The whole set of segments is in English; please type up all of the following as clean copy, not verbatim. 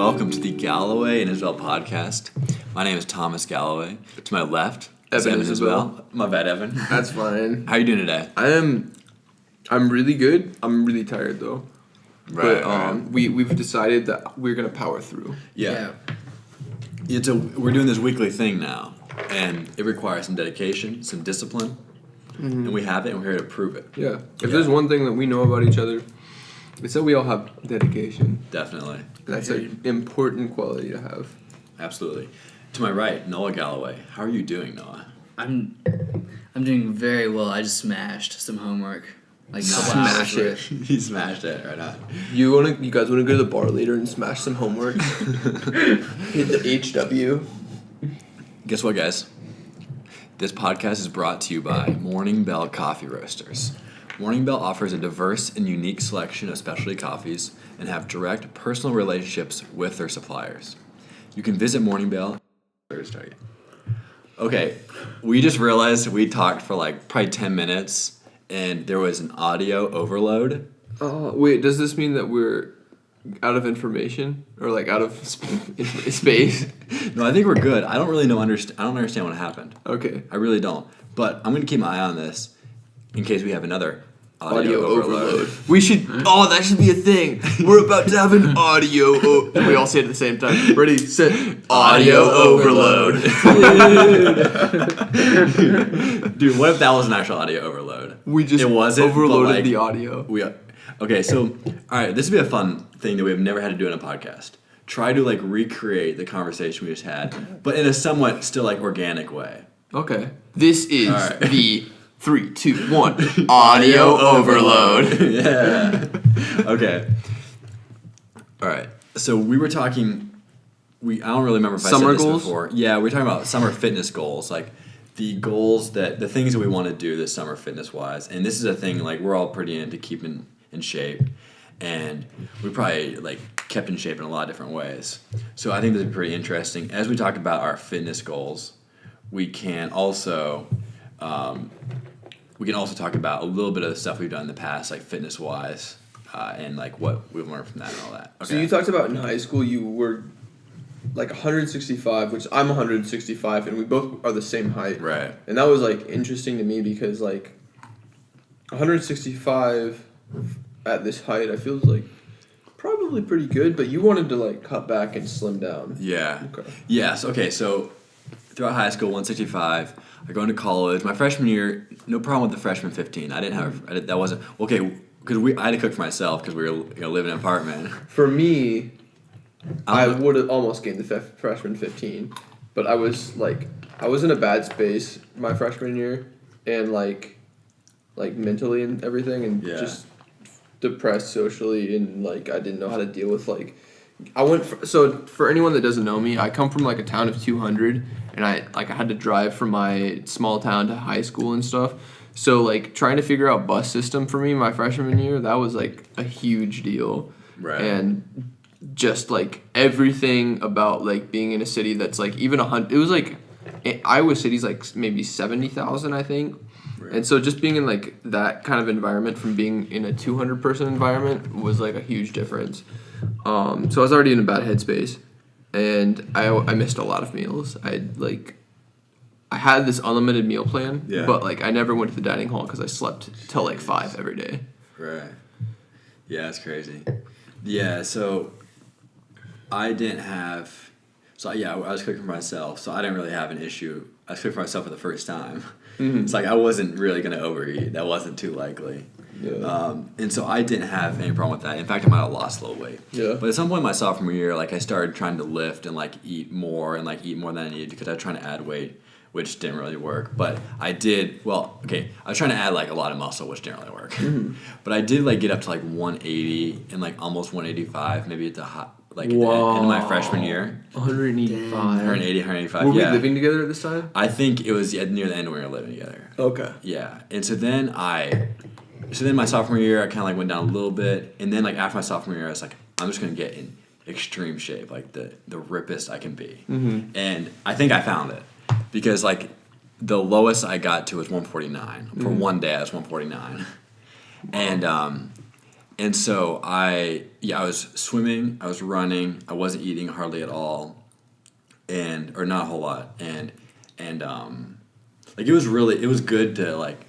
Welcome to the Galloway and Isabel podcast. My name is Thomas Galloway. To my left is Evan Evan Isabel. My bad, Evan. That's fine. How are you doing today? I'm really good. I'm really tired though. Right. But we've decided that we're gonna power through. Yeah. We're doing this weekly thing now, and it requires some dedication, some discipline, and we have it, and we're here to prove it. Yeah. If there's one thing that we know about each other, it's that we all have dedication. Definitely. That's an important quality to have. Absolutely. To my right, Noah Galloway. How are you doing, Noah? I'm doing very well. I just smashed some homework. Like Smash it. He smashed it right on. You guys wanna go to the bar later and smash some homework? Hit the HW. Guess what, guys? This podcast is brought to you by Morning Bell Coffee Roasters. Morning Bell offers a diverse and unique selection of specialty coffees and have direct personal relationships with their suppliers. You can visit Morning Bell. Okay, we just realized we talked for like probably 10 minutes and there was an audio overload. Wait, does this mean that we're out of information or like out of space? No, I think we're good. I don't really know. I don't understand what happened. Okay. I really don't. But I'm gonna keep my eye on this in case we have another audio overload. We should. Oh, that should be a thing. We're about to have an audio. And we all say it at the same time. Ready, set. Audio overload. Dude, what if that was an actual audio overload? We just it wasn't, overloaded like, the audio. Okay, so all right, this would be a fun thing that we have never had to do in a podcast. Try to like recreate the conversation we just had, but in a somewhat still like organic way. Okay. This is the 3, 2, 1 Audio overload. Yeah. Okay. All right. So we were talking. I don't really remember if I Summer said this goals? before. Yeah, we were talking about summer fitness goals, like the things that we want to do this summer fitness wise. And this is a thing like we're all pretty into keeping in shape, and we probably like kept in shape in a lot of different ways. So I think this is pretty interesting. As we talk about our fitness goals, we can also talk about a little bit of the stuff we've done in the past, like fitness wise, and like what we've learned from that and all that. Okay. So you talked about in high school you were like 165, which I'm 165, and we both are the same height. Right. And that was like interesting to me because like 165 at this height, I feel like probably pretty good, but you wanted to like cut back and slim down. Yeah. Okay. Yes. Okay. So throughout high school, 165. I go into college. My freshman year, no problem with the freshman 15. I didn't have that wasn't okay because I had to cook for myself because we were living in an apartment. For me, I would have almost gained the freshman 15, but I was in a bad space my freshman year, and like mentally and everything, and just depressed socially, and like I didn't know how to deal with like. So for anyone that doesn't know me, I come from like a town of 200, and I had to drive from my small town to high school and stuff. So like trying to figure out bus system for me my freshman year, that was like a huge deal. Right. And just like everything about like being in a city that's like even 100. It was like Iowa City's like maybe 70,000, I think. Right. And so just being in like that kind of environment from being in a 200 person environment was like a huge difference. So I was already in a bad headspace, and I missed a lot of meals. I had this unlimited meal plan, but like I never went to the dining hall because I slept till like 5 every day. Right. Yeah, it's crazy. Yeah, so I didn't have. So yeah, I was cooking for myself, so I didn't really have an issue. I was cooking for myself for the first time. Mm-hmm. It's like I wasn't really gonna overeat. That wasn't too likely. Yeah. And so I didn't have any problem with that. In fact, I might have lost a little weight. Yeah. But at some point in my sophomore year, like I started trying to lift and like eat more than I needed because I was trying to add weight, which didn't really work. But I did. Well, okay, I was trying to add like a lot of muscle, which didn't really work. Mm-hmm. But I did like get up to like 180 and like almost 185, maybe at the at the end of my freshman year. 185. 185. Were we living together at this time? I think it was near the end when we were living together. Okay. Yeah, and so then my sophomore year, I kind of like went down a little bit, and then like after my sophomore year, I was like, I'm just gonna get in extreme shape, like the rippest I can be. Mm-hmm. And I think I found it because like the lowest I got to was 149 for one day. I was 149, and And so I was swimming, I was running, I wasn't eating hardly at all, or not a whole lot, and like it was good to like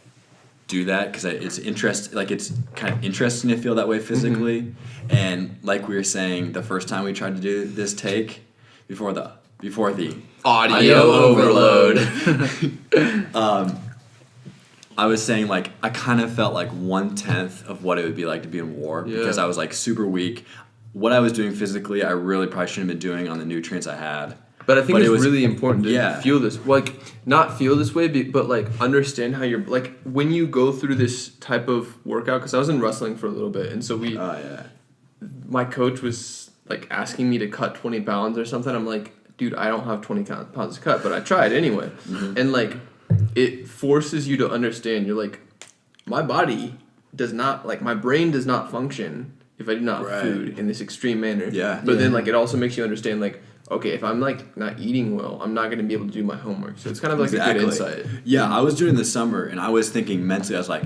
do that because it's it's kind of interesting to feel that way physically, and like we were saying the first time we tried to do this take before the Audio overload. I was saying, like, I kind of felt like 1/10 of what it would be like to be in war because I was, like, super weak. What I was doing physically, I really probably shouldn't have been doing on the nutrients I had. But I think it's really important to feel this, like, not feel this way, but, like, understand how you're, like, when you go through this type of workout, because I was in wrestling for a little bit, and so my coach was, like, asking me to cut 20 pounds or something. I'm like, dude, I don't have 20 pounds to cut, but I tried anyway. And, like, it forces you to understand. You're like, my body does not, like, my brain does not function if I do not have food in this extreme manner. But then, like, it also makes you understand, like, okay, if I'm, like, not eating well, I'm not going to be able to do my homework. So it's kind of like a good insight. Yeah, I was doing the summer, and I was thinking mentally, I was like,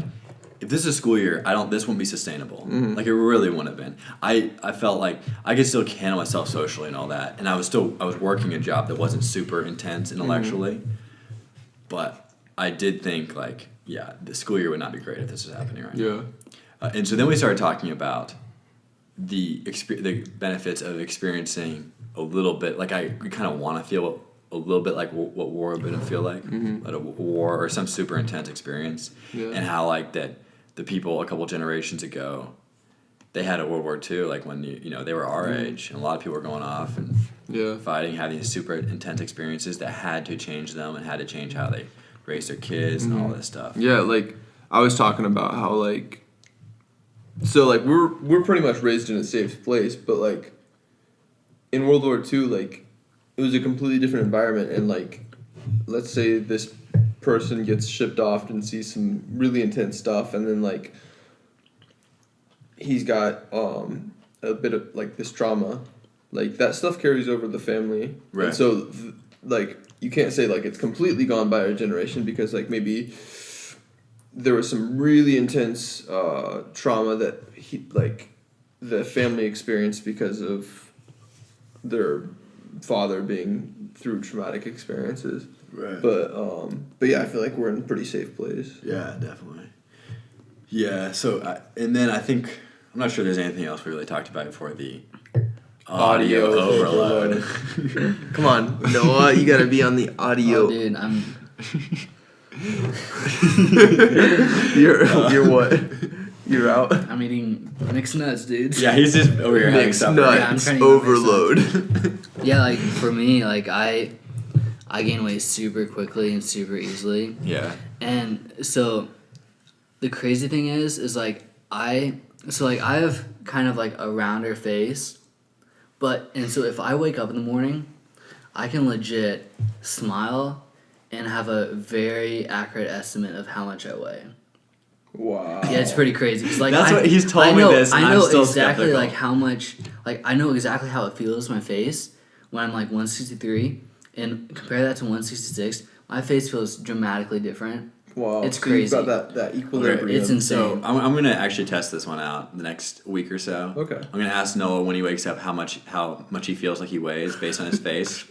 if this is a school year, this won't be sustainable. Like, it really wouldn't have been. I felt like I could still handle myself socially and all that, and I was working a job that wasn't super intense intellectually. But I did think, like, the school year would not be great if this was happening right now. And so then we started talking about the benefits of experiencing a little bit, like, we kind of want to feel a little bit like what war would feel like, a war or some super intense experience, and how, like, that the people a couple generations ago, they had at World War II, like, when they were our age, and a lot of people were going off and fighting, having these super intense experiences that had to change them and had to change how they raise their kids and all this stuff. Yeah, like, I was talking about how, like, so, like, we're pretty much raised in a safe place, but, like, in World War II, like, it was a completely different environment, and, like, let's say this person gets shipped off and sees some really intense stuff, and then, like, he's got a bit of, like, this trauma, like, that stuff carries over the family. Right. And so, like, you can't say, like, it's completely gone by our generation because, like, maybe there was some really intense trauma that the family experienced because of their father being through traumatic experiences. Right. But yeah, I feel like we're in a pretty safe place. Yeah, definitely. Yeah. So and then I think I'm not sure there's anything else we really talked about before the audio overload. Come on, Noah, you gotta be on the audio. Oh, dude, You're what? You're out. I'm eating mixed nuts, dude. Yeah, he's just over here having Mixed stuff. nuts. Yeah, I'm trying to eat overload. Yeah, like, for me, like, I gain weight super quickly and super easily. Yeah. And so the crazy thing is like, I have kind of like a rounder face, and so if I wake up in the morning, I can legit smile and have a very accurate estimate of how much I weigh. Wow. Yeah, it's pretty crazy. 'Cause, like, That's what he's told me this, and I know I'm still exactly skeptical. like how much, like, I know exactly how it feels my face when I'm like 163, and compare that to 166. My face feels dramatically different. Wow. It's so crazy. You've got that equilibrium. It's insane. So I'm gonna actually test this one out the next week or so. Okay. I'm gonna ask Noah when he wakes up how much he feels like he weighs based on his face,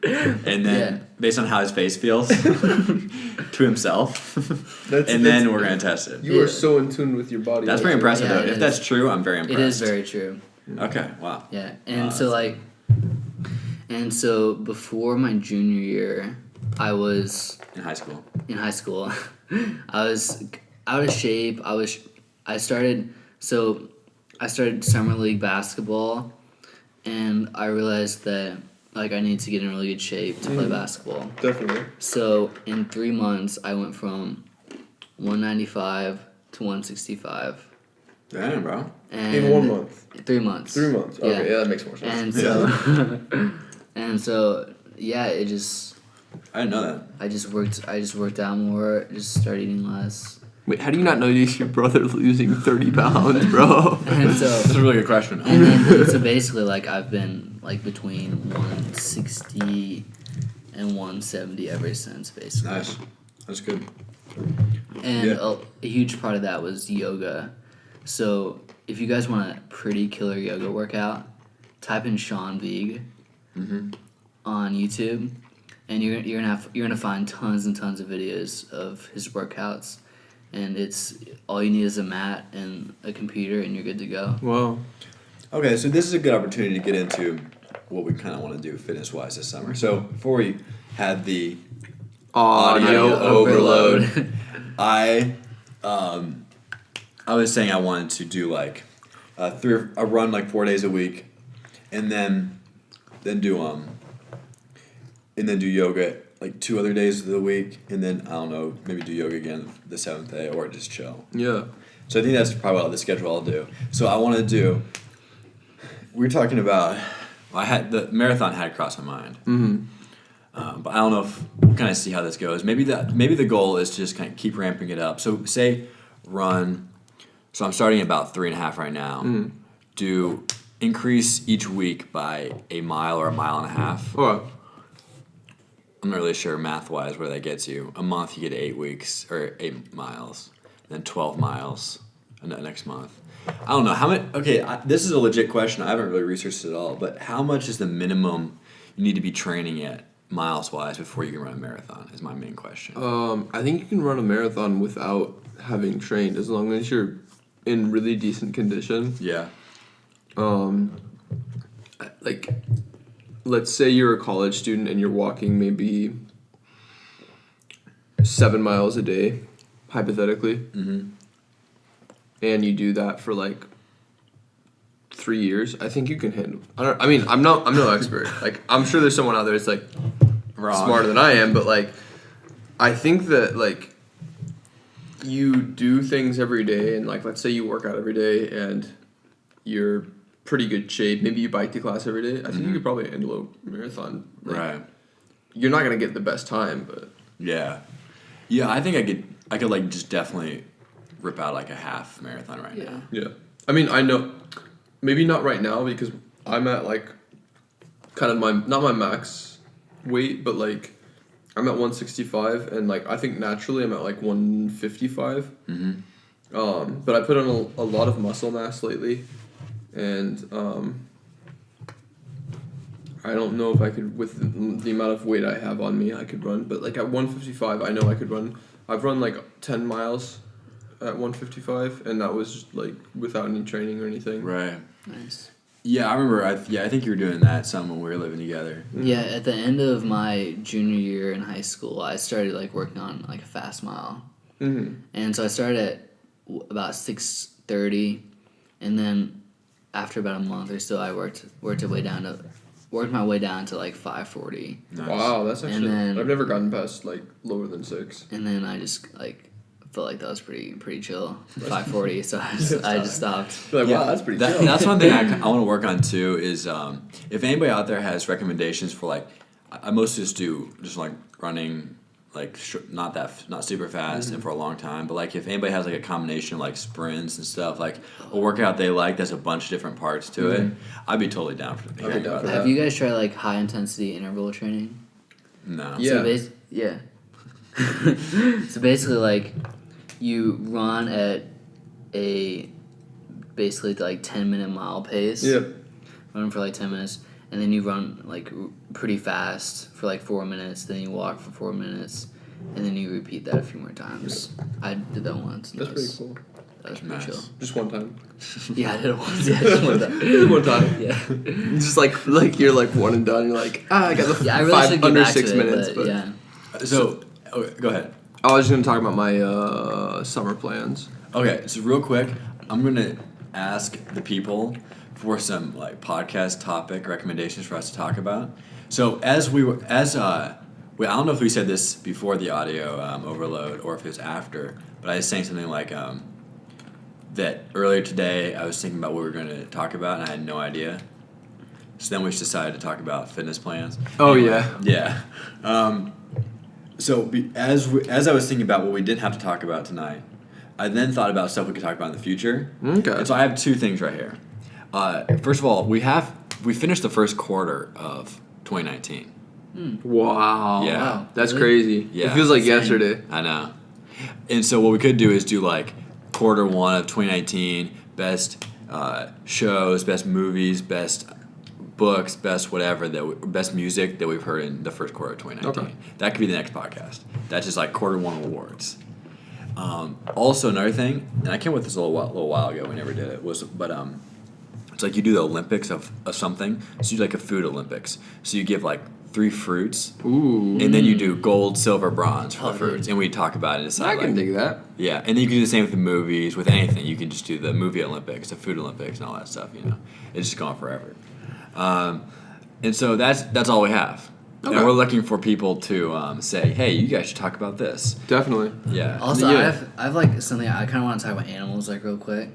and then based on how his face feels to himself, and then we're gonna test it. You are so in tune with your body. That's very impressive, Yeah, though. it If is. that's true, I'm very impressed. It is very true. Okay. Wow. Yeah, and so before my junior year, I was In high school. I was out of shape. I started summer league basketball, and I realized that, like, I need to get in really good shape to play basketball. Definitely. So in 3 months, I went from 195 to 165. Damn, bro. And In 1 month. 3 months. 3 months. Okay, yeah, that makes more sense. And so, it just. I didn't know that. I just worked out more. Just started eating less. Wait, how do you not notice your brother losing 30 pounds, bro? And so. That's a really good question. And so basically, like, I've been, like, between 160 and 170 ever since, basically. Nice. That's good. And Yeah. a huge part of that was yoga. So if you guys want a pretty killer yoga workout, type in Sean Veig on YouTube, and you're gonna find tons and tons of videos of his workouts, and it's all you need is a mat and a computer, and you're good to go. Wow. Okay, so this is a good opportunity to get into what we kind of want to do fitness-wise this summer. So before we had the audio overload, I was saying I wanted to do like a run like 4 days a week, and then do yoga like 2 other days of the week, and then I don't know, maybe do yoga again the 7th day, or just chill. Yeah. So I think that's probably the schedule I'll do. So I want to do. We were talking about. I had the marathon had crossed my mind. Mm-hmm. But I don't know if we'll kind of see how this goes. Maybe the goal is to just kind of keep ramping it up. So say run. So I'm starting at about 3.5 right now. Do increase each week by a mile or a mile and a half. Oh. I'm not really sure math wise where that gets you. A month you get 8 weeks or 8 miles, then 12 miles next month. I don't know how much. Okay, this is a legit question. I haven't really researched it at all. But how much is the minimum you need to be training at miles wise before you can run a marathon? Is my main question. I think you can run a marathon without having trained, as long as you're in really decent condition. Yeah. Like, let's say you're a college student and you're walking maybe 7 miles a day, hypothetically. Mm-hmm. And you do that for like 3 years, I think you can handle. I'm no expert. Like, I'm sure there's someone out there that's like smarter than I am, but like, I think that like you do things every day, and like, let's say you work out every day and you're pretty good shape. Maybe you bike to class every day. I think you could probably handle a marathon. Like, Right. You're not gonna get the best time, but Yeah. I think I could like just definitely rip out like a half marathon right now. yeah. I mean, I know, maybe not right now because I'm at like kind of not my max weight, but like I'm at 165, and like I think naturally I'm at like 155. But I put on a lot of muscle mass lately, and I don't know if I could, with the amount of weight I have on me, I could run. But like at 155, I know I could run. I've run like 10 miles at 155, and that was just like without any training or anything. Right. Nice. Yeah, I remember. I think you were doing that some when we were living together. Yeah, at the end of my junior year in high school, I started like working on like a fast mile, and so I started at about 6:30, and then after about a month or so, I worked my way down to like 5:40. Nice. Wow, that's actually. then- I've never gotten past like lower than 6. And then I just like felt like that was pretty chill. 5:40, so I just stopped. You're like, wow, that's pretty chill. That's one thing I want to work on too. Is if anybody out there has recommendations for like, I mostly just do like running, like not super fast and for a long time. But like if anybody has like a combination of like sprints and stuff, like a workout they like that's a bunch of different parts to it, I'd be totally down for hearing down about for that. Have you guys tried like high intensity interval training? No. Yeah. So so basically, like, you run at a basically like 10-minute mile pace. Yep. Run for like 10 minutes, and then you run like pretty fast for like 4 minutes. Then you walk for 4 minutes, and then you repeat that a few more times. I did that once. That's pretty cool. That was pretty Nice. chill. Just one time. Yeah, I did it once. Yeah, just one time. Just one time. Yeah. Just like you're like one and done. You're like, I got the Yeah, I really should get under back 6 to it, minutes. but yeah. So okay, go ahead. I was just gonna talk about my summer plans. Okay, so real quick, I'm gonna ask the people for some like podcast topic recommendations for us to talk about. So I don't know if we said this before the audio overload or if it was after, but I was saying something like that earlier today. I was thinking about what we were going to talk about, and I had no idea. So then we just decided to talk about fitness plans. Oh, Anyway, yeah. As I was thinking about what we didn't have to talk about tonight, I then thought about stuff we could talk about in the future. Okay. And so I have 2 things right here. First of all, we finished the first quarter of 2019. Wow. Yeah. That's Really? crazy. Yeah. It feels like Insane. yesterday. I know. And so what we could do is do like quarter one of 2019, best shows, best movies, best books, best whatever best music that we've heard in the first quarter of 2019. Okay. That could be the next podcast. That's just like quarter one awards. Also, another thing, and I came with this a little while ago. We never did it. It's like you do the Olympics of something. So you do like a food Olympics. So you give like 3 fruits, Ooh. and then you do gold, silver, bronze for Oh, the fruits, and we talk about it. And decide, I can like, dig that. yeah, and then you can do the same with the movies, with anything. You can just do the movie Olympics, the food Olympics, and all that stuff. It's just gone forever. And so that's all we have. Okay. And we're looking for people to say, hey, you guys should talk about this. Definitely. Yeah. Also, Yeah. I have like something I kind of want to talk about animals like real quick.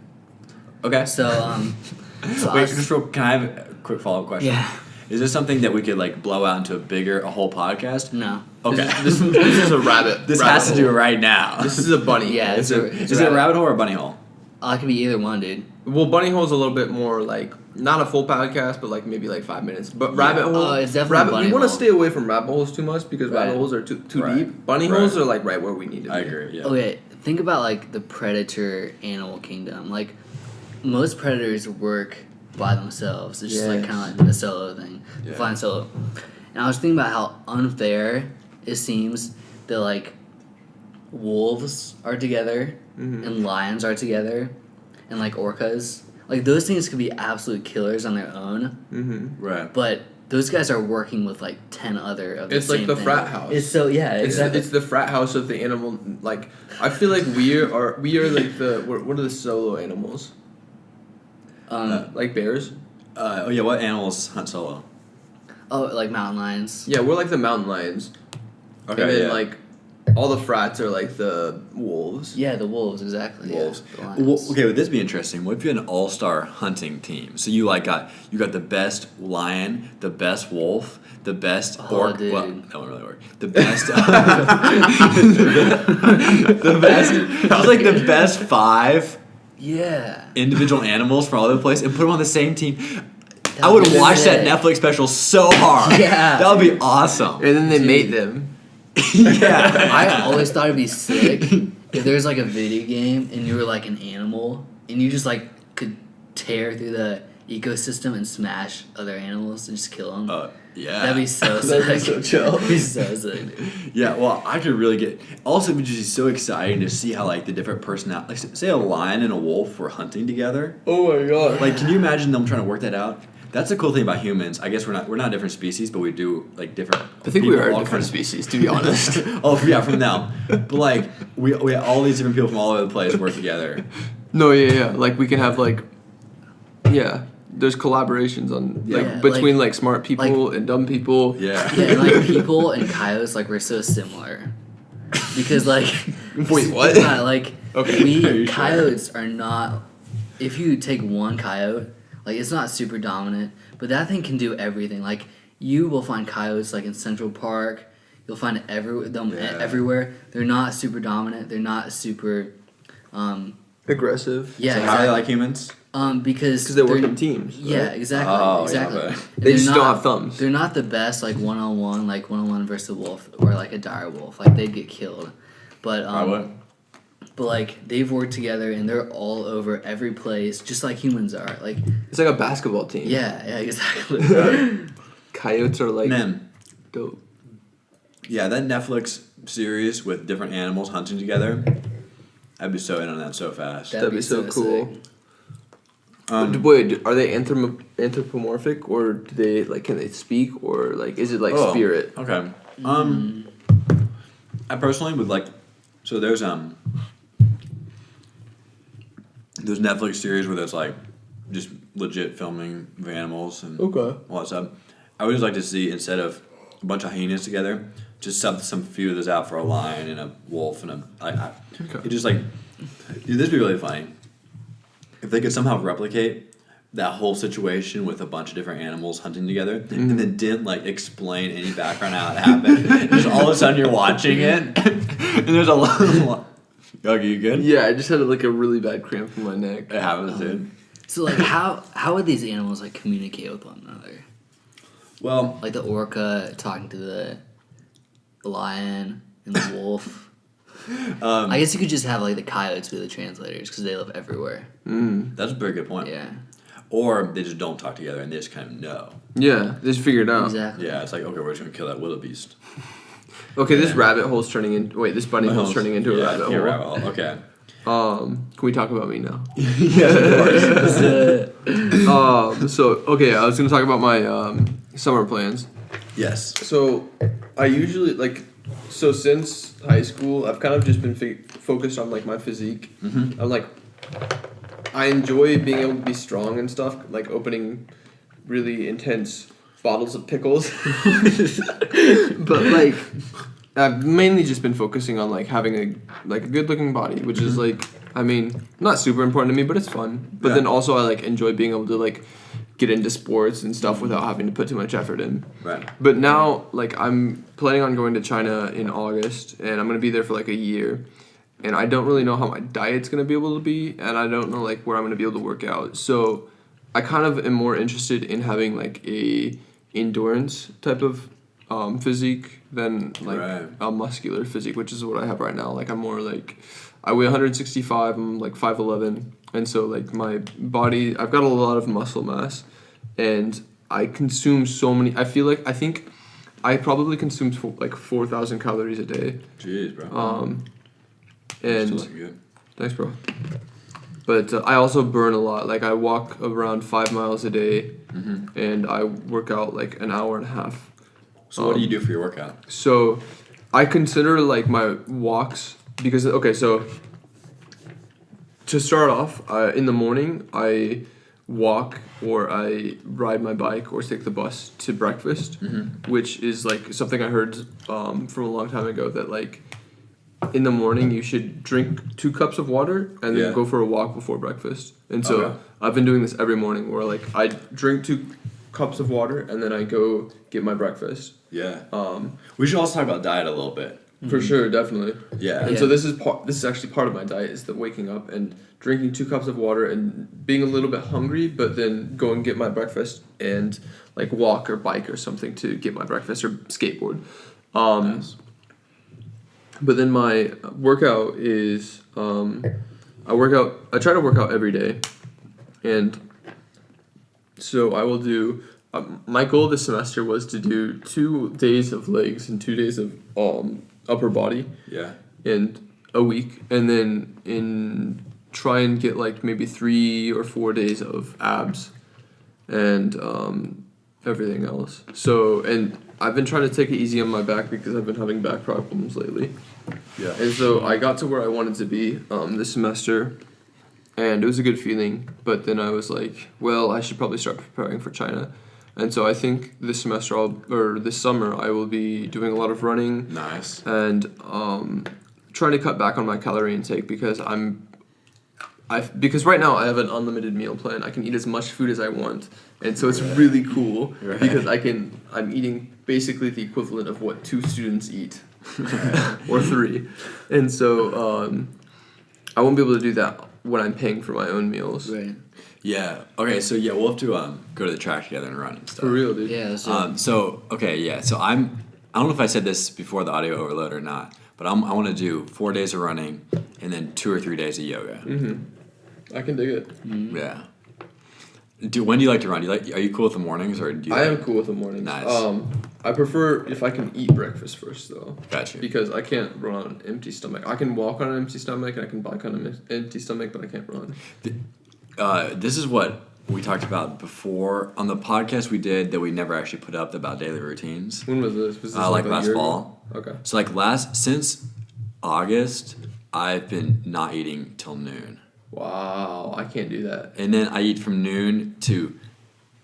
Okay. So so I Wait, was- can I have a quick follow-up question? yeah, Is this something that we could like blow out into a whole podcast? no. Okay. This is a rabbit. This rabbit has to hole. do it right now. This is a bunny. Yeah, hole. it's Is it a rabbit hole or a bunny hole? It could be either one, dude. Well, bunny hole's a little bit more like not a full podcast, but like maybe like 5 minutes. But rabbit hole, Oh, it's definitely bunny We want to hole. stay away from rabbit holes too much because Right. rabbit holes are too Right. deep. Bunny Right. holes are like right where we need to be. I agree. Yeah. Okay, think about like the predator animal kingdom. Like most predators work by themselves. It's just like Yes. kind of like a solo thing. Yeah. Flying solo. And I was thinking about how unfair it seems that like wolves are together Mhm. and lions are together and like orcas. Like those things could be absolute killers on their own, Mm-hmm. Right. but those guys are working with like 10 other of the It's like same the thing. frat house. It's so yeah, exactly. It's the frat house of the animal. Like I feel like we are like the what are the solo animals? Like bears. Oh yeah. What animals hunt solo? like mountain lions. Yeah, we're like the mountain lions. Okay. And then yeah. like all the frats are like the wolves. Yeah, the wolves, exactly. Wolves. Yeah, the lions. Well, okay, would this be interesting? What if you had an all-star hunting team? So you like got the best lion, the best wolf, the best Oh, orc. dude. Well, that won't really work. The best. the best. Just like the best 5 Yeah. individual animals from all over the place and put them on the same team. I That would would be watch that sick. Netflix special so hard. Yeah. That would be awesome. And then they Dude. mate them. Yeah. I always thought it'd be sick if there's like a video game and you were like an animal and you just like could tear through the ecosystem and smash other animals and just kill them. Yeah. That'd be so sick. That'd be so chill. That'd be so sick. dude. Yeah, well, I could really get. Also, it would just be so exciting to see how like the different personalities. Like, say a lion and a wolf were hunting together. Oh my god. Like, can you imagine them trying to work that out? That's the cool thing about humans. I guess we're not different species, but we do like different. I think we people, are all different kinds- species, to be honest. Oh yeah, from now. But like we all these different people from all over the place work together. No, yeah. Like we can have like, yeah. There's collaborations on like Yeah, between like smart people and dumb people. Yeah. Yeah, and like people and coyotes like we're so similar. Because like Wait, what? Yeah, like Okay. Are we you sure? coyotes are not if you take one coyote, like it's not super dominant, but that thing can do everything. Like you will find coyotes like in Central Park. You'll find them Yeah. everywhere. They're not super dominant. They're not super Aggressive. yeah, So how are exactly. they like humans? Because they work they're- in teams. Yeah, right? exactly. Oh, yeah, exactly. but- And They they're just not- don't have thumbs. They're not the best like one-on-one versus a wolf or like a dire wolf. Like they'd get killed. But But like they've worked together and they're all over every place, just like humans are. Like It's like a basketball team. yeah, exactly. Coyotes are like Man, dope. yeah, that Netflix series with different animals hunting together. I'd be so in on that so fast. That'd That'd be so so cool. sick. Wait, are they anthropomorphic or do they like can they speak or like is it like Oh, spirit? Okay. I personally would like. So there's Netflix series where there's like just legit filming of animals and Okay. all that stuff. I would just like to see instead of a bunch of hyenas together, just some few of those out for a lion and a wolf and Okay. it just like dude, this would be really funny if they could somehow replicate that whole situation with a bunch of different animals hunting together and then didn't like explain any background how it happened. Just all of a sudden you're watching it and there's a lot. Okay, you good? Yeah, I just had like a really bad cramp in my neck. It happens, dude. So like how would these animals like communicate with one another? Well, Like the orca talking to the lion and the wolf. I guess you could just have like the coyotes be the translators because they live everywhere. That's a very good point. Yeah, Or they just don't talk together and they just kind of know. Yeah, they just figured it out. exactly. Yeah, it's like, okay, we're just going to kill that wildebeest. Okay, this Yeah. rabbit hole's turning into. Wait, this bunny hole's turning into a rabbit yeah, hole. rabbit hole. Okay. Can we talk about me now? Uh, So okay, I was gonna talk about my summer plans. Yes. So I usually so since high school, I've kind of just been focused on like my physique. Mm-hmm. I'm like, I enjoy being able to be strong and stuff, like opening really intense bottles of pickles. But like, I've mainly just been focusing on like having a good looking body, which is like, I mean, not super important to me, but it's fun. But Yeah. then also I like enjoy being able to like get into sports and stuff without having to put too much effort in. Right. But now, like, I'm planning on going to China in August, and I'm gonna be there for like a year, and I don't really know how my diet's gonna be able to be, and I don't know like where I'm gonna be able to work out. So, I kind of am more interested in having like a endurance type of physique than like Right. a muscular physique, which is what I have right now. Like, I'm more like, I weigh 165. I'm like 5'11", and so like my body, I've got a lot of muscle mass, and I consume so many. I think I probably consume like 4,000 calories a day. Jeez, bro. And Still looking good. thanks, bro. But I also burn a lot. Like I walk around 5 miles a day, Mm-hmm. and I work out like an hour and a half. So what do you do for your workout? So I consider like my walks because okay, so to start off, in the morning I walk or I ride my bike or take the bus to breakfast, which is like something I heard from a long time ago that like in the morning you should drink 2 cups of water and then Yeah. go for a walk before breakfast. And so Okay. I've been doing this every morning where like I drink 2 cups of water and then I go get my breakfast. Yeah. We should also talk about diet a little bit. For sure, definitely. Yeah. And Yeah. so this is actually part of my diet is the waking up and drinking 2 cups of water and being a little bit hungry, but then go and get my breakfast and like walk or bike or something to get my breakfast or skateboard. Nice. But then my workout is I try to work out every day, and so I will do. My goal this semester was to do 2 days of legs and 2 days of upper body Yeah. in a week, and then try and get like maybe 3 or 4 days of abs, and everything else. So and I've been trying to take it easy on my back because I've been having back problems lately. Yeah. And so I got to where I wanted to be this semester, and it was a good feeling. But then I was like, well, I should probably start preparing for China. And so I think this summer I will be doing a lot of running Nice. and trying to cut back on my calorie intake because because right now I have an unlimited meal plan. I can eat as much food as I want, and so it's really cool Right. because I'm eating basically the equivalent of what 2 students eat, or 3, and so I won't be able to do that when I'm paying for my own meals. Right. Yeah. Okay. So yeah, we'll have to go to the track together and run and stuff. For real, dude. Yeah. That's it. So okay, yeah. So I don't know if I said this before the audio overload or not, but I want to do 4 days of running and then 2 or 3 days of yoga. I can dig it. Yeah. When do you like to run? Are you cool with the mornings or do you? I am cool with the mornings. Nice. I prefer if I can eat breakfast first though. Gotcha. Because I can't run on an empty stomach. I can walk on an empty stomach and I can bike on an empty stomach, but I can't run. This is what we talked about before on the podcast we did that we never actually put up about daily routines. When was this? Was this Like a last year ago? fall. Okay. So since August, I've been not eating till noon. Wow, I can't do that. And then I eat from noon to,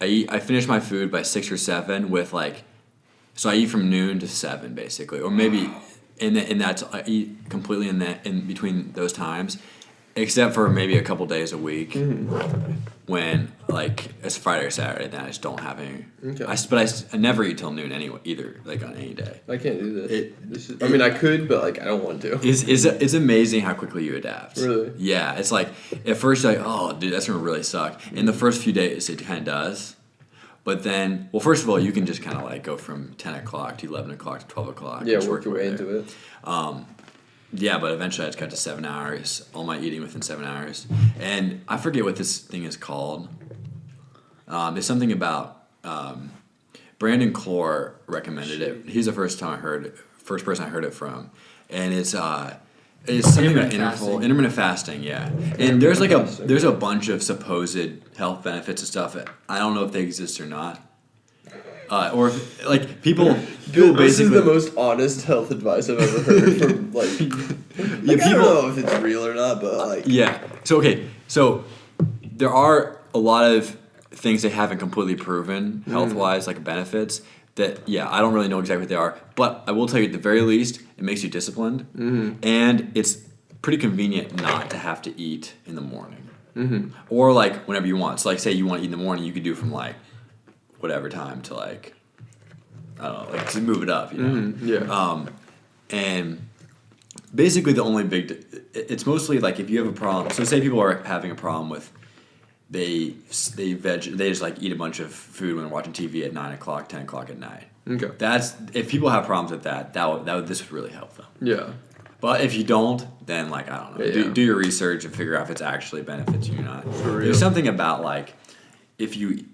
I finish my food by 6 or 7 with like, so I eat from noon to 7 basically, or maybe, and that's I eat completely in between those times, except for maybe a couple days a week, when like it's Friday or Saturday, then I just don't have any. Okay. I never eat till noon anyway either, like on any day. I can't do this. I mean, I could, but like I don't want to. It's amazing how quickly you adapt. Really? Yeah, it's like at first you're like, oh, dude, that's gonna really suck. In the first few days, it kind of does, but then, well, first of all, you can just kind of like go from 10 o'clock to 11 o'clock to 12 o'clock. Yeah, just work your way there. into it. Yeah, but eventually I just got to 7 hours. All my eating within 7 hours, and I forget what this thing is called. It's something about Brandon Clore recommended it. He's the first person I heard it from, and it's something about intermittent fasting. Yeah, and there's like there's a bunch of supposed health benefits and stuff. I don't know if they exist or not. Or if, like people This basically. is the most honest health advice I've ever heard from like. I don't know if it's real or not, but like. Yeah. So there are a lot of things they haven't completely proven health wise, like benefits. That I don't really know exactly what they are, but I will tell you at the very least, it makes you disciplined, and it's pretty convenient not to have to eat in the morning, or like whenever you want. So like, say you want to eat in the morning, you could do from like whatever time to like, I don't know, like to move it up, you know. And basically the only it's mostly like if you have a problem. So say people are having a problem with they just like eat a bunch of food when they're watching TV at 9 o'clock, 10 o'clock at night. Okay. That's if people have problems with this would really help them. Yeah. But if you don't, then like I don't know, do your research and figure out if it's actually benefits you or not. There's something about like if you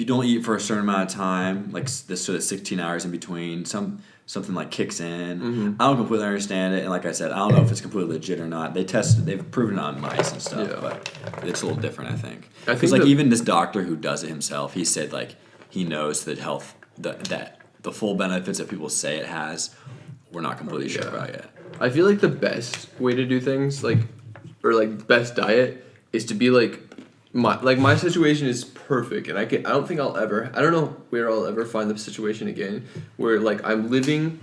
don't eat for a certain amount of time, like this sort of 16 hours in between, something like kicks in. I don't completely understand it, and like I said, I don't know if it's completely legit or not. They've proven it on mice and stuff, but it's a little different, I think. Because like even this doctor who does it himself, he said like he knows that the full benefits that people say it has, we're not completely sure about yet. I feel like the best way to do things, like, or like best diet, is to be like, my situation is perfect, and I don't know where I'll ever find the situation again where like I'm living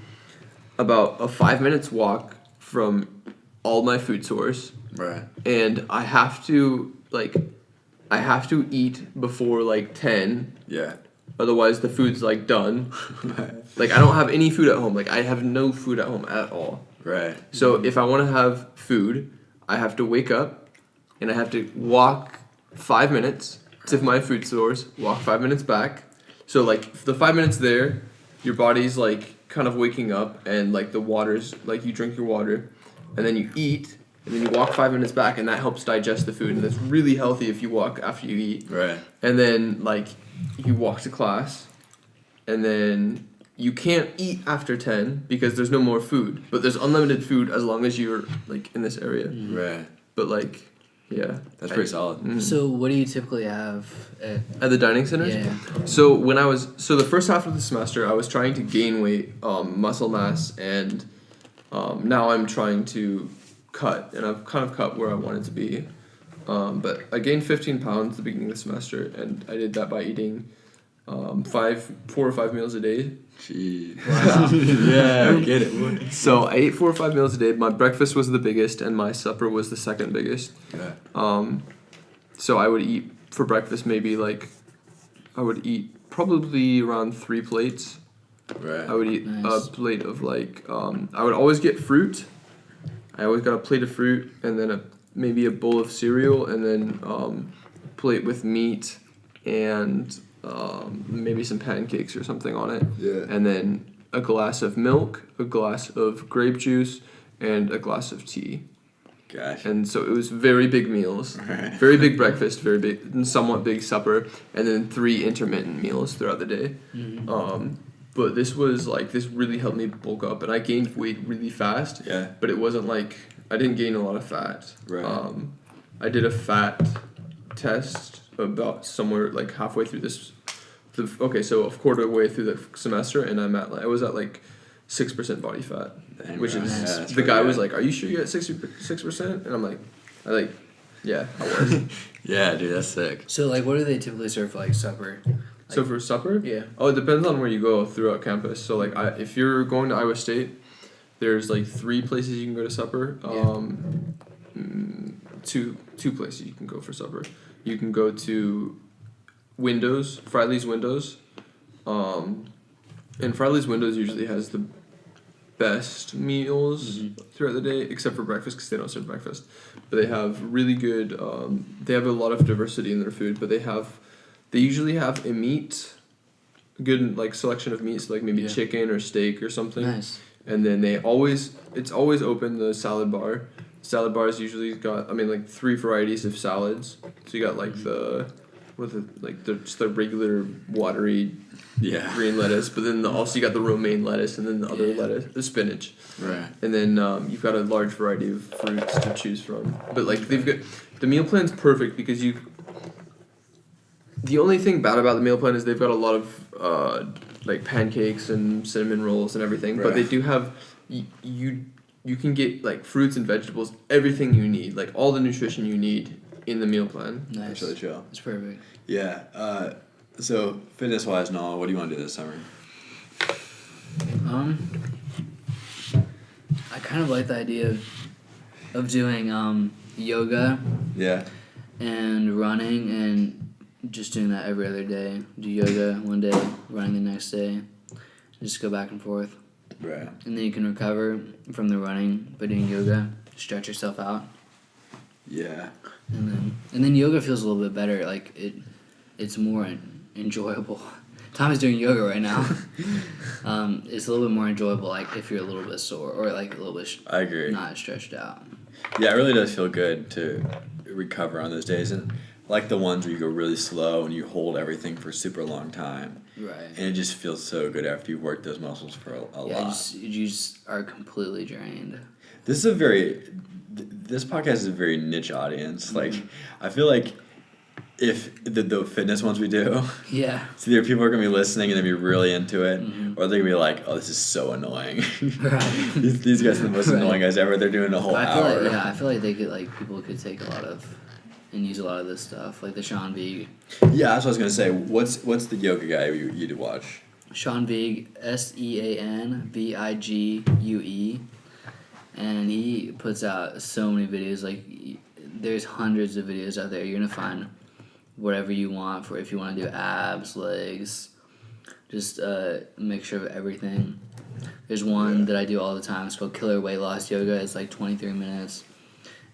about a 5 minutes walk from all my food source, Right. and I have to eat before like 10. Yeah. Otherwise, the food's like done. Like I don't have any food at home. Like I have no food at home at all. Right. So if I want to have food, I have to wake up, and I have to walk 5 minutes to my food source. Walk 5 minutes back. So like the 5 minutes there, your body's like kind of waking up, and like the water's like you drink your water, and then you eat, and then you walk 5 minutes back, and that helps digest the food, and that's really healthy if you walk after you eat. Right. And then like you walk to class, and then you can't eat after 10 because there's no more food, but there's unlimited food as long as you're like in this area. Right. But like, yeah, That's pretty solid. So what do you typically have at the dining centers? Yeah. So the first half of the semester, I was trying to gain weight, muscle mass, and now I'm trying to cut, and I've kind of cut where I wanted to be. But I gained 15 pounds at the beginning of the semester, and I did that by eating 4 or 5 meals a day. Jeez. Wow. Yeah, I get it. So I ate 4 or 5 meals a day. My breakfast was the biggest, and my supper was the second biggest. Yeah. So I would eat for breakfast I would eat probably around 3 plates. Right. I would eat Nice. a plate of I would always get fruit. I always got a plate of fruit, and then maybe a bowl of cereal, and then plate with meat and maybe some pancakes or something on it. Yeah. And then a glass of milk, a glass of grape juice, and a glass of tea. Gosh. And so it was very big meals, Right. very big breakfast, very big, and somewhat big supper, and then 3 intermittent meals throughout the day. But this really helped me bulk up, and I gained weight really fast. Yeah. But it wasn't like I didn't gain a lot of fat. Right. I did a fat test about somewhere like halfway through so a quarter way through the semester, and I was at like 6% body fat, Dang, which right. is Yeah, that's the really guy good. was like, "Are you sure you got 6%?" And I'm like, yeah, I was. Yeah, dude, that's sick. So like what do they typically serve for like supper? So for supper, Yeah. oh, it depends on where you go throughout campus. So like, if you're going to Iowa State, there's like 3 places you can go to supper. Two places you can go for supper. You can go to Fridley's Windows, and Fridley's Windows usually has the best meals throughout the day, except for breakfast because they don't serve breakfast. But they have really good. They have a lot of diversity in their food, but they usually have a good like selection of meats, like maybe Yeah. chicken or steak or something. Nice. and then it's always open, the salad bar. Salad bar's usually got, I mean, like 3 varieties of salads. So you got like just the regular watery Yeah. green lettuce, but then also you got the romaine lettuce and then the other lettuce, the spinach. Right. And then you've got a large variety of fruits to choose from. But like the meal plan's perfect because the only thing bad about the meal plan is they've got a lot of like pancakes and cinnamon rolls and everything, but they Right. do have you can get like fruits and vegetables, everything you need, like all the nutrition you need in the meal plan. Nice. That's really chill. It's perfect. Yeah. So fitness wise, Noah, what do you want to do this summer? I kind of like the idea of doing yoga Yeah. and running and just doing that every other day. Do yoga one day, running the next day. Just go back and forth. Right. And then you can recover from the running by doing yoga. Stretch yourself out. Yeah. And then yoga feels a little bit better. Like it's more enjoyable. Tommy's doing yoga right now. It's a little bit more enjoyable, like if you're a little bit sore or like a little bit I agree. not stretched out. Yeah, it really does feel good to recover on those days, and like the ones where you go really slow and you hold everything for a super long time, Right. and it just feels so good after you've worked those muscles for a lot. You just are completely drained. This podcast is a very niche audience. Like, I feel like if the fitness ones we do, Yeah. it's either people are gonna be listening and they're gonna be really into it, or they're gonna be like, "Oh, this is so annoying." Right. these guys are the most Right. annoying guys ever. They're doing a whole I feel hour. like I feel like they could people could take a lot of and use a lot of this stuff, like the Sean Vig. Yeah, that's what I was gonna say. What's the yoga guy you'd watch? Sean Vig, SeanVigue, and he puts out so many videos. Like, there's hundreds of videos out there. You're gonna find whatever you want for if you want to do abs, legs, just a mixture of everything. There's one that I do all the time. It's called Killer Weight Loss Yoga. It's like 23 minutes,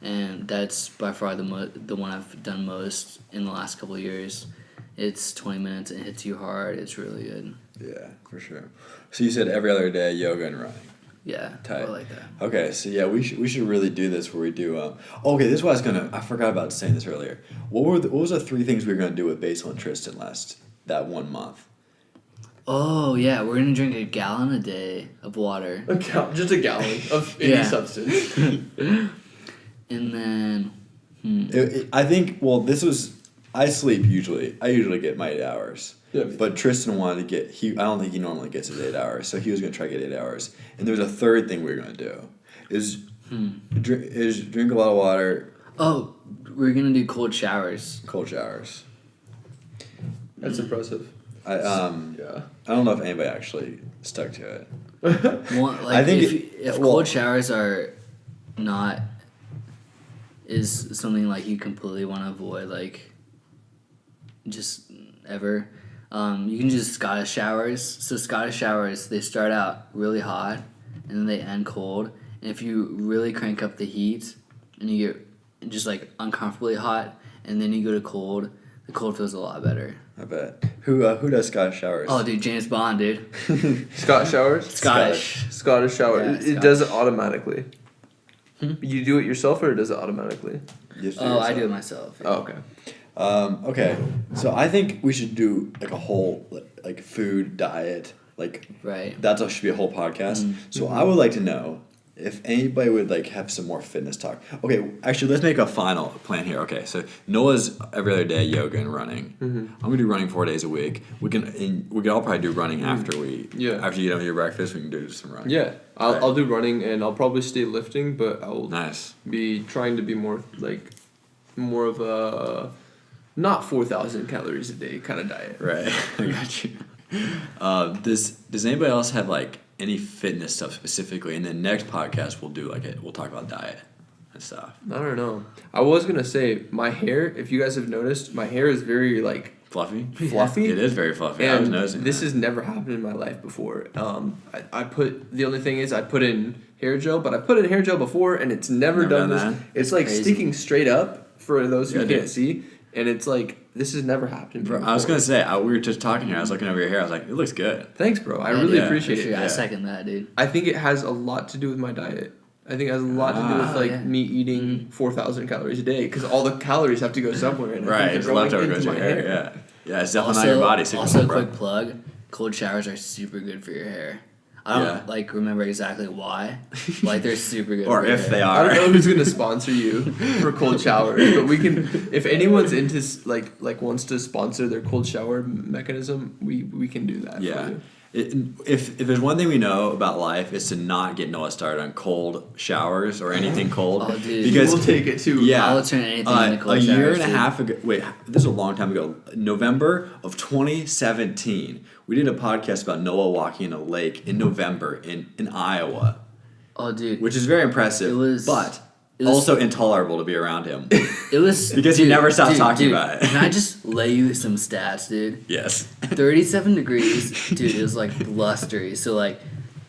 and that's by far the one I've done most in the last couple of years. It's 20 minutes and it hits you hard. It's really good. Yeah, for sure. So you said every other day yoga and running. Yeah, Tight. I like that. Okay, so yeah, we should really do this where we do. Okay, this is what I forgot about saying this earlier. What was the 3 things we were gonna do with Basil and Tristan that 1 month? Oh yeah, we're gonna drink a gallon a day of water, Just a gallon of any Yeah. substance. and then I think. Well, this was. I sleep usually. I usually get my 8 hours. Yeah. But Tristan wanted to get. I don't think he normally gets his 8 hours, so he was gonna try to get 8 hours. And there was a third thing we were gonna do. Is drink a lot of water, oh, we're gonna do cold showers. cold showers. That's impressive. I Yeah. I don't know if anybody actually stuck to it. One, like I think if cold showers are not is something like you completely want to avoid, like just ever. You can do Scottish showers. So Scottish showers, they start out really hot and then they end cold. And if you really crank up the heat and you get just like uncomfortably hot and then you go to cold, the cold feels a lot better. I bet. Who does Scottish showers? Oh, dude, James Bond, dude. Scott showers? Scottish. Scottish shower. Yeah, It does it automatically. You do it yourself or does it automatically? You Oh, I do it myself. Oh, okay. Okay, so I think we should do like a whole like food diet. Like Right. that should be a whole podcast. So I would like to know if anybody would like have some more fitness talk. Okay, actually, let's make a final plan here. Okay, so Noah's every other day yoga and running. I'm gonna do running 4 days a week. We can all probably do running after we Yeah. after you get on your breakfast. We can do some running. Yeah. I'll, Right. I'll do running and I'll probably stay lifting, but I'll Nice. be trying to be more of a not 4,000 calories a day kind of diet. Right. I got you. Does anybody else have like any fitness stuff specifically? And then next podcast we'll talk about diet and stuff. I don't know. I was gonna say my hair. If you guys have noticed, my hair is very like Fluffy. fluffy. It is very fluffy. I was And noticing this that. has never happened in my life before. I put the only thing is I put in hair gel, but I put in hair gel before and it's never Never done done this. that? It's like Crazy. sticking straight up for those who Yeah, can't dude. see, and it's like this has never happened. Bro, I was gonna say we were just talking here. I was looking over your hair. I was like, it looks good. Thanks, bro. I Yeah, really dude, appreciate for sure. it. I Yeah. second that, dude. I think it has a lot to do with my diet. I think it has a lot to do with Ah, like yeah. me eating 4,000 calories a day because all the calories have to go somewhere. And I Right, think it's they're going leftover into goes your my hair. Yeah, yeah, it's definitely not your body. So Also, bro. quick plug: cold showers are super good for your hair. I don't Yeah. like remember exactly why. Like they're super good. Or for your if they hair. are. I don't know who's gonna sponsor you for cold showers, but we can. If anyone's into like wants to sponsor their cold shower mechanism, we can do that. Yeah. For you. If there's one thing we know about life, is to not get Noah started on cold showers or anything cold. Oh, dude. Because We'll take it too. yeah, I'll turn anything into cold a year showers, and a dude. half ago. Wait, this is a long time ago. November of 2017, we did a podcast about Noah walking in a lake in November in Iowa, Oh, dude. which is very impressive. It was- but it was- also intolerable to be around him. It was Because he never stopped talking about it. Can I just lay you some stats, dude? Yes. 37 degrees, dude. It was like blustery. So like,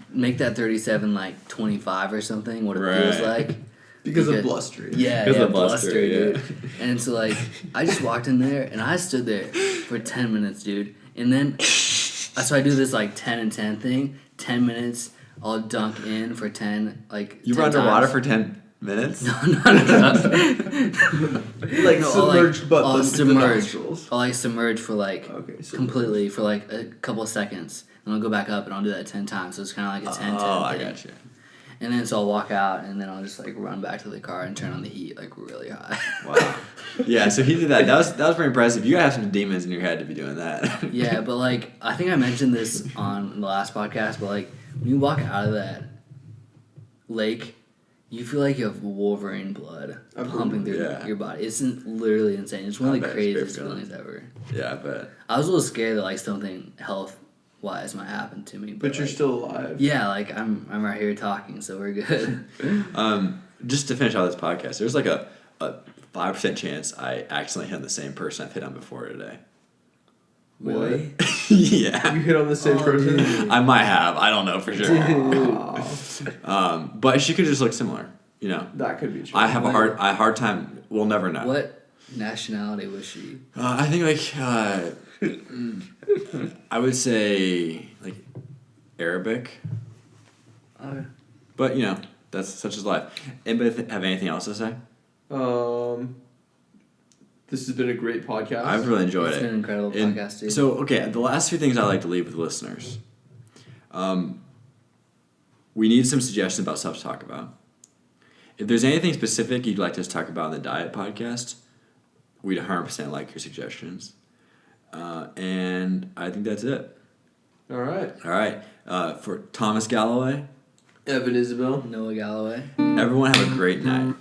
make that 37 like 25 or something. What it feels Right. like. because of blustery. Yeah, Because yeah, of blustery, dude. yeah. And so like, I just walked in there and I stood there for 10 minutes, dude. And then, so I do this like 10 and 10 thing. 10 minutes, I'll dunk in for 10 like. You 10 were underwater times. for 10 minutes? Like No, submerged, but I'll the submerge. nostrils. I'll like submerge for like Okay, so completely for like a couple of seconds, and I'll go back up and I'll do that 10 times. So it's kind of like a 10 Oh, 10 I thing. got you. And then so I'll walk out and then I'll just like run back to the car and turn on the heat like really high. Wow. Yeah, so he did that. That was pretty impressive. You gotta have some demons in your head to be doing that. Yeah, but like I think I mentioned this on the last podcast, but like when you walk out of that lake, you feel like you have Wolverine blood pumping through Yeah. your body. It's literally insane. It's one I of the bet it's great craziest feeling. feelings ever. Yeah, but I was a little scared that like something health wise might happen to me, But you're like, still alive. yeah, like I'm right here talking, so we're good. just to finish out this podcast, there's like a 5% chance I accidentally hit on the same person I've hit on before today. Really? Yeah. You hit on the same Oh, person. dude. I might have. I don't know for sure. Aw, But she could just look similar. You know, that could be true. I have a hard time. We'll never know. What nationality was she? I think like I would say like Arabic, but you know that's such is life. Anybody have anything else to say? This has been a great podcast. I've really enjoyed It's it. been an incredible And podcast, dude. So okay, the last few things I like to leave with listeners. We need some suggestions about stuff to talk about. If there's anything specific you'd like us to talk about in the diet podcast, we'd 100% like your suggestions. And I think that's it. All right. All right. For Thomas Galloway, Evan Isabel. Noah Galloway. everyone have a great night.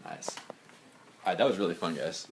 Nice. All right, that was really fun, guys.